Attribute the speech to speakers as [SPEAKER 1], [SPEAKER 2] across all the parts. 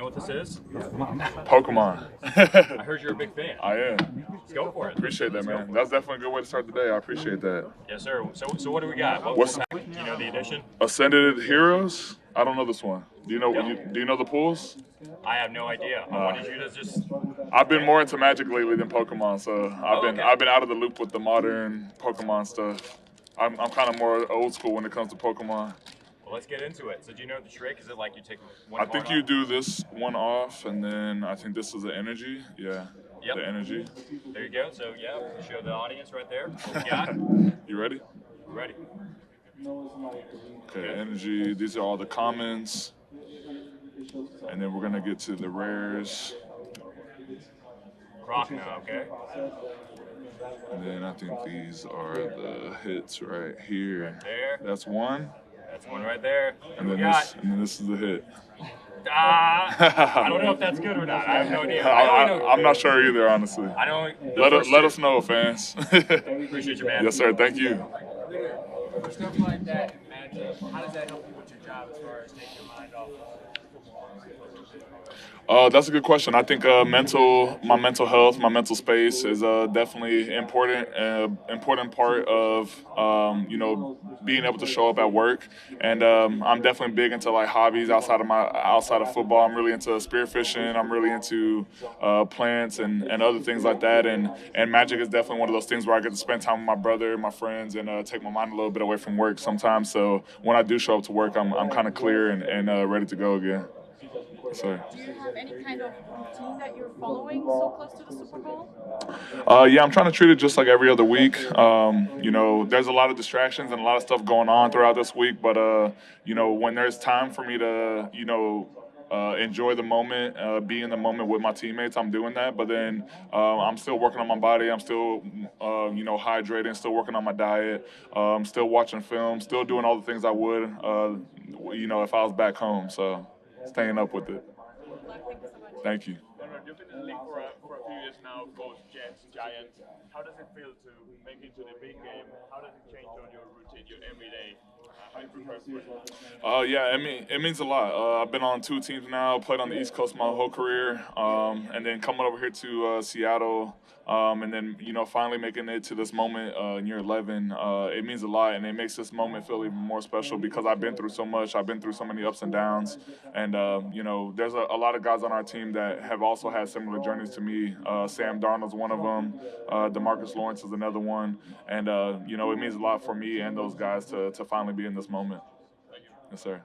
[SPEAKER 1] know what this is?
[SPEAKER 2] Pokemon.
[SPEAKER 1] I heard you're a big fan.
[SPEAKER 2] I am.
[SPEAKER 1] Let's go for it.
[SPEAKER 2] Appreciate that, man. That's definitely a good way to start the day. I appreciate that.
[SPEAKER 1] Yes, sir. So what do we got?
[SPEAKER 2] What's-
[SPEAKER 1] Do you know the edition?
[SPEAKER 2] Ascended Heroes? I don't know this one. Do you know? Do you know the pools?
[SPEAKER 1] I have no idea. I wanted you to just.
[SPEAKER 2] I've been more into Magic lately than Pokemon, so I've been out of the loop with the modern Pokemon stuff. I'm kind of more old school when it comes to Pokemon.
[SPEAKER 1] Well, let's get into it. So do you know the trick? Is it like you take one?
[SPEAKER 2] I think you do this one off, and then I think this is the energy. Yeah.
[SPEAKER 1] Yep.
[SPEAKER 2] The energy.
[SPEAKER 1] There you go. So yeah, we'll show the audience right there. What we got?
[SPEAKER 2] You ready?
[SPEAKER 1] Ready.
[SPEAKER 2] Okay, energy. These are all the commons. And then we're going to get to the rares.
[SPEAKER 1] Croc now, okay?
[SPEAKER 2] And then I think these are the hits right here.
[SPEAKER 1] There.
[SPEAKER 2] That's one.
[SPEAKER 1] That's one right there.
[SPEAKER 2] And then this is the hit.
[SPEAKER 1] I don't know if that's good or not. I have no idea.
[SPEAKER 2] I'm not sure either, honestly.
[SPEAKER 1] I don't.
[SPEAKER 2] Let us know, fans.
[SPEAKER 1] Appreciate you, man.
[SPEAKER 2] Yes, sir. Thank you.
[SPEAKER 3] For stuff like that, Magic, how does that help you with your job as far as taking your mind off football?
[SPEAKER 2] That's a good question. I think my mental health, my mental space is definitely important part of being able to show up at work. And I'm definitely big into like hobbies outside of football. I'm really into spearfishing. I'm really into plants and other things like that. And Magic is definitely one of those things where I get to spend time with my brother, my friends, and take my mind a little bit away from work sometimes. So when I do show up to work, I'm kind of clear and ready to go again. So.
[SPEAKER 4] Do you have any kind of routine that you're following so close to the Super Bowl?
[SPEAKER 2] Yeah, I'm trying to treat it just like every other week. There's a lot of distractions and a lot of stuff going on throughout this week, but when there's time for me to, enjoy the moment, be in the moment with my teammates, I'm doing that. But then I'm still working on my body. I'm still, hydrating, still working on my diet, still watching film, still doing all the things I would, if I was back home. So staying up with it. Thank you.
[SPEAKER 5] Leonard, you've been in the league for a few years now, both Jets, Giants. How does it feel to make it to the big game? How does it change on your routine, your everyday? How you prepare for it?
[SPEAKER 2] It means a lot. I've been on 2 teams now, played on the East Coast my whole career, and then coming over here to Seattle, and then finally making it to this moment in year 11. It means a lot, and it makes this moment feel even more special because I've been through so much. I've been through so many ups and downs, and there's a lot of guys on our team that have also had similar journeys to me. Sam Darnold's one of them. DeMarcus Lawrence is another one, and it means a lot for me and those guys to finally be in this moment. Yes, sir.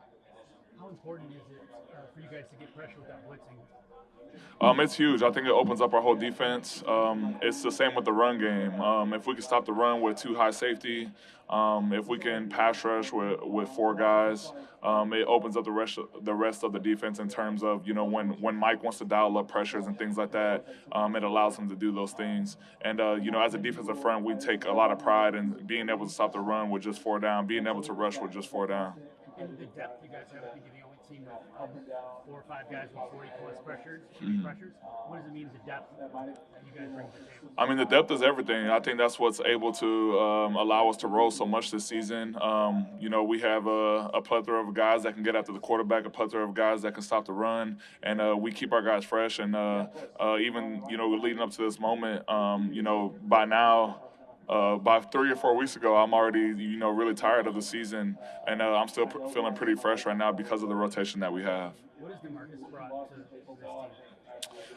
[SPEAKER 3] How important is it for you guys to get pressure without blitzing?
[SPEAKER 2] It's huge. I think it opens up our whole defense. It's the same with the run game. If we can stop the run with 2 high safety, if we can pass rush with 4 guys, it opens up the rest of the defense in terms of when Mike wants to dial up pressures and things like that. It allows him to do those things. And as a defensive front, we take a lot of pride in being able to stop the run with just 4 down, being able to rush with just 4 down.
[SPEAKER 3] And the depth you guys have, I think you're the only team with 4 or 5 guys with 40-plus pressures. What does it mean, the depth that you guys bring to the table?
[SPEAKER 2] I mean, the depth is everything. I think that's what's able to allow us to roll so much this season. We have a plethora of guys that can get after the quarterback, a plethora of guys that can stop the run, and we keep our guys fresh. And even leading up to this moment, by now. By 3 or 4 weeks ago, I'm already, really tired of the season, and I'm still feeling pretty fresh right now because of the rotation that we have.
[SPEAKER 3] What has DeMarcus brought to this team?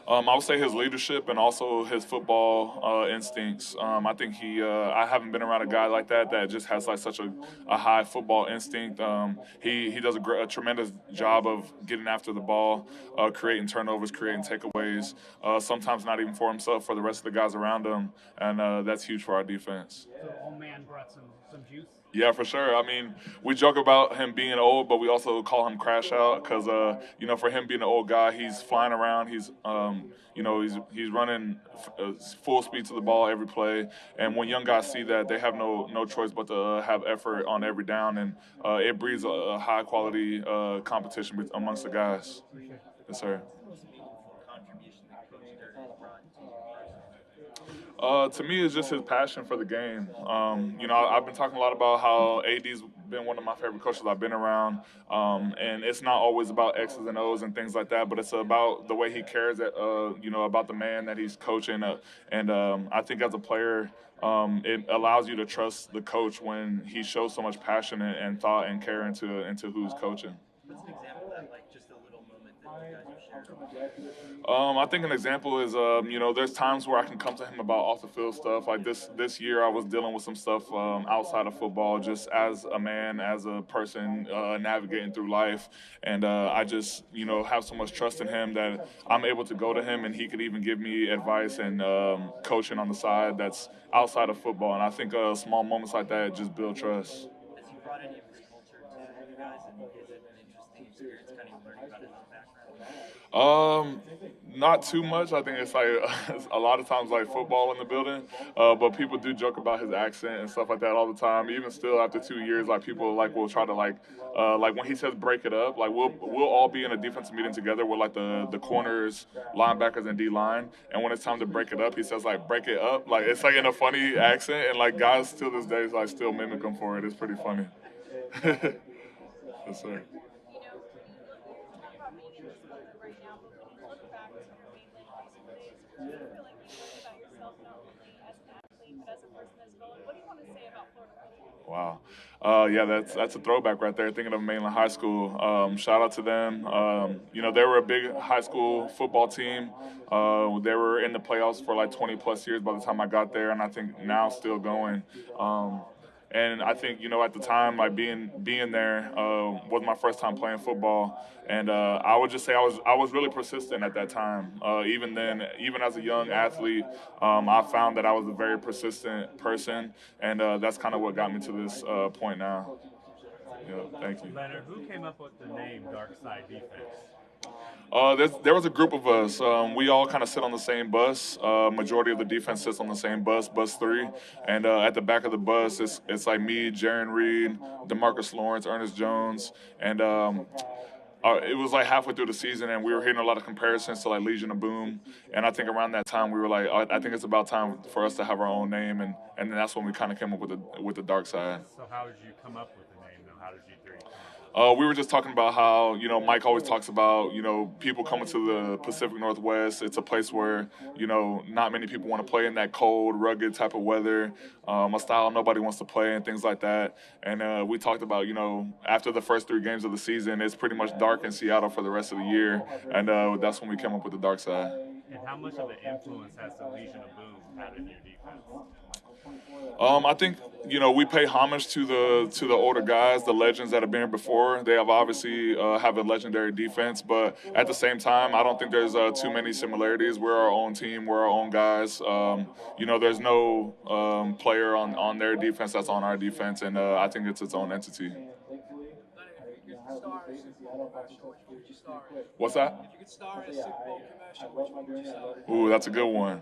[SPEAKER 2] I would say his leadership and also his football instincts. I think I haven't been around a guy like that just has like such a high football instinct. He does a tremendous job of getting after the ball, creating turnovers, creating takeaways, sometimes not even for himself, for the rest of the guys around him, and that's huge for our defense.
[SPEAKER 3] So old man brought some juice?
[SPEAKER 2] Yeah, for sure. I mean, we joke about him being old, but we also call him crash out because, for him being an old guy, he's flying around. He's running full speed to the ball every play. And when young guys see that, they have no choice but to have effort on every down. And it breeds a high-quality competition amongst the guys. Yes, sir. To me, it's just his passion for the game. I've been talking a lot about how AD's been one of my favorite coaches I've been around. And it's not always about X's and O's and things like that, but it's about the way he cares about the man that he's coaching. I think as a player, it allows you to trust the coach when he shows so much passion and thought and care into who's coaching.
[SPEAKER 6] What's an example of that, like just a little moment that you guys have shared?
[SPEAKER 2] I think an example is, there's times where I can come to him about off the field stuff. Like this year, I was dealing with some stuff outside of football, just as a man, as a person navigating through life, and I just have so much trust in him that I'm able to go to him, and he could even give me advice and coaching on the side that's outside of football. And I think small moments like that just build trust.
[SPEAKER 6] Has he brought any of his culture to you guys, and is it an interesting experience kind of learning about his background?
[SPEAKER 2] Not too much. I think it's like a lot of times like football in the building, but people do joke about his accent and stuff like that all the time. Even still, after 2 years, like people will try to like when he says break it up, like we'll all be in a defensive meeting together with like the corners, linebackers, and D line, and when it's time to break it up, he says like break it up, like it's like in a funny accent, and like guys still this day like still mimic him for it. It's pretty funny. Yes, sir.
[SPEAKER 4] Right now, but when you look back to your mainland high school days, what do you feel like you think about yourself not only as an athlete but as a person as well? And what do you want to say about Florida football?
[SPEAKER 2] Wow. Yeah, that's a throwback right there. Thinking of Mainland High School. Shout out to them. They were a big high school football team. They were in the playoffs for like 20 plus years by the time I got there, and I think now still going. And I think, at the time, like being there was my first time playing football. And I would just say I was really persistent at that time. Even then, even as a young athlete, I found that I was a very persistent person. And that's kind of what got me to this point now. Yeah, thank you.
[SPEAKER 1] Leonard, who came up with the name Dark Side Defense?
[SPEAKER 2] There was a group of us. We all kind of sit on the same bus. Majority of the defense sits on the same bus 3. And at the back of the bus, it's like me, Jaron Reed, DeMarcus Lawrence, Ernest Jones. And it was like halfway through the season, and we were hearing a lot of comparisons to like Legion of Boom. And I think around that time, we were like, I think it's about time for us to have our own name. And then that's when we kind of came up with the Dark Side.
[SPEAKER 1] So how did you come up with the name? How did you three come up with it?
[SPEAKER 2] We were just talking about how, Mike always talks about, people coming to the Pacific Northwest. It's a place where, not many people want to play in that cold, rugged type of weather, a style nobody wants to play and things like that. And we talked about, after the first 3 games of the season, it's pretty much dark in Seattle for the rest of the year. And that's when we came up with the Dark Side.
[SPEAKER 1] And how much of an influence has the Legion of Boom had in your defense?
[SPEAKER 2] I think we pay homage to the older guys, the legends that have been here before. They have obviously have a legendary defense, but at the same time, I don't think there's too many similarities. We're our own team, we're our own guys. There's no player on their defense that's on our defense, and I think it's its own entity. What's that?
[SPEAKER 7] If you could star in a Super Bowl commercial, which one would you star?
[SPEAKER 2] Ooh, that's a good one.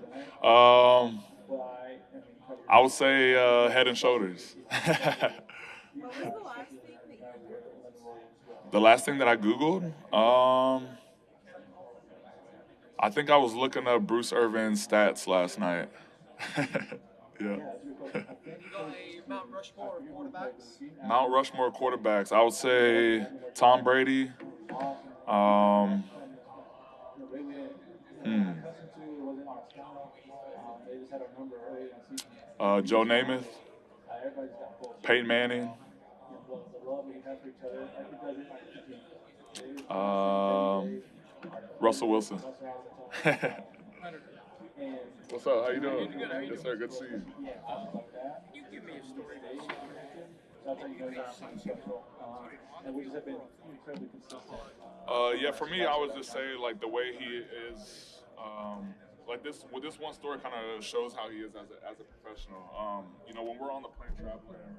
[SPEAKER 2] I would say Head and Shoulders.
[SPEAKER 4] What was the last thing that you Googled?
[SPEAKER 2] The last thing that I Googled? I think I was looking up Bruce Irvin's stats last night. Yeah.
[SPEAKER 7] You got a Mount Rushmore of quarterbacks?
[SPEAKER 2] Mount Rushmore quarterbacks. I would say Tom Brady. Joe Namath, Peyton Manning, Russell Wilson. What's up? How you doing? Yes, sir. Good to see you.
[SPEAKER 7] Can you give me a story
[SPEAKER 2] Yeah, for me, I would just say like the way he is. Like this one story kind of shows how he is as a professional. When we're on the plane traveling